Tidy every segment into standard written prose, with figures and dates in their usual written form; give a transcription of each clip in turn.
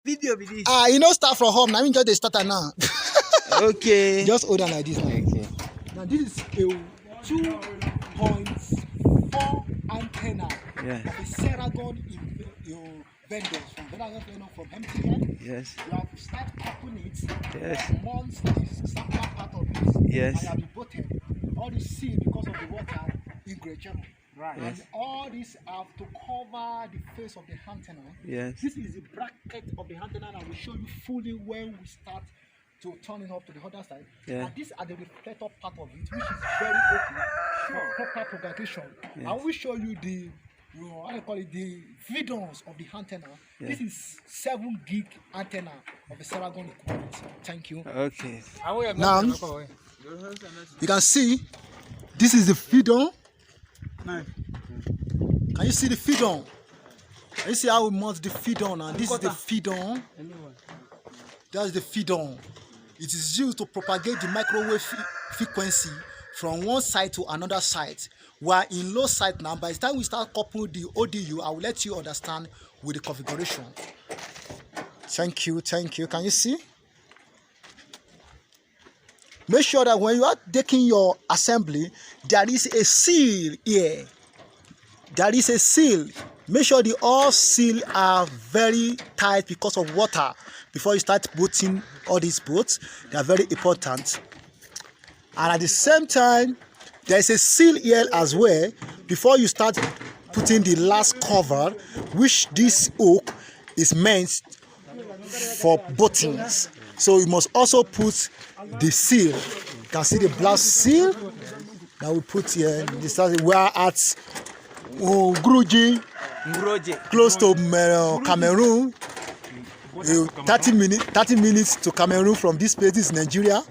Video be this. You know start from home. I mean just the starter now. Okay. Just hold on like this now. Okay. Now this is a 2.4 antenna Yeah. of a Ceragon vendors from MTN. Yes. You have to start open it. Yes. Once the sample part of it. Yes. And have the bottom. All the seal because of the water in great channel. Right. Yes. And all this have to cover the face of the antenna. Yes. This is the bracket of the antenna and I will show you fully when we start to turn it up to the other side. Yeah. And these are the reflector part of it, which is very open for proper propagation. Yes. I will show you the how do you call it, the videos of the antenna. Yeah. This is 7 gig antenna of the Ceragon equipment. Thank you. Okay. Now you can see this is the feeder. Can you see the feeder? Can you see how we mount the feeder now? This is the feeder. That's the feeder. It is used to propagate the microwave frequency from one side to another side. We are in low side now. By the time we start coupling the ODU, I will let you understand with the configuration. Thank you, thank you. Can you see? Make sure that when you are taking your assembly, there is a seal here. There is a seal. Make sure the all seal are very tight because of water. Before you start booting all these bolts, they are very important. And at the same time, there is a seal here as well before you start putting the last cover, which this hook is meant for bottings. So you must also put the seal. You can see the blast seal that we put here. We are at Nguruji, close to Cameroon. 30 minutes to Cameroon from this place. This is Nigeria.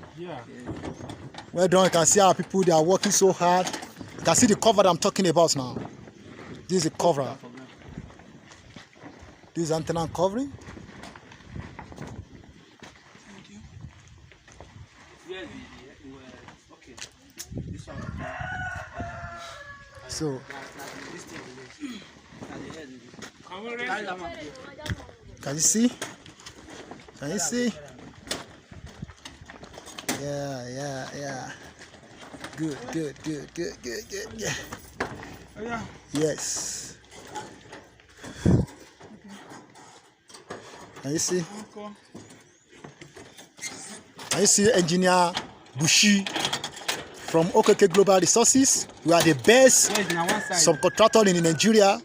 Well done. You can see how people, they are working so hard. You can see the cover that I'm talking about now. This is the cover. This is antenna covering. So can you see? Can you see? Yeah. Good. Yeah. Yes. Can you see? Can you see engineer Bushi from OKK Global Resources? We are the best subcontractor in Nigeria.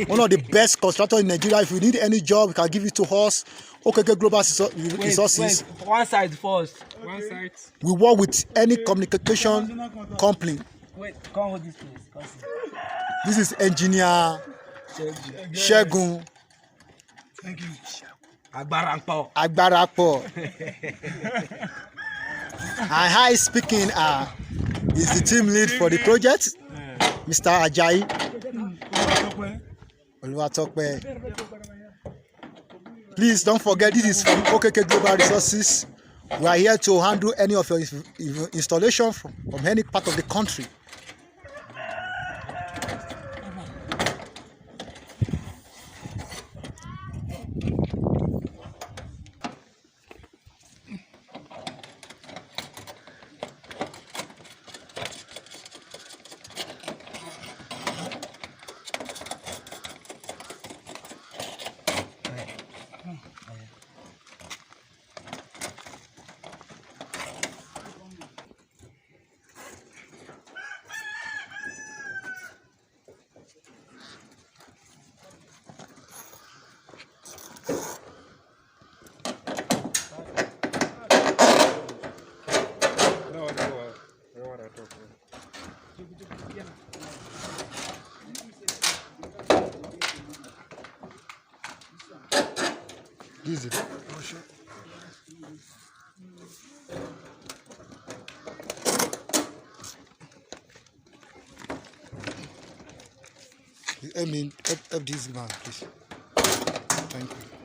One of the best constructors in Nigeria. If you need any job, we can give it to us. OKK Global Resources. Wait, one side first. One side. We work with any communication company. Wait, come hold this place. This is engineer Ceragon. Thank you. Agbarapo. And I speaking is the team lead for the project, Mr. Ajayi. Please don't forget, this is from OKK Global Resources. We are here to handle any of your installation from any part of the country. This is it. I mean, help this man, please. Thank you.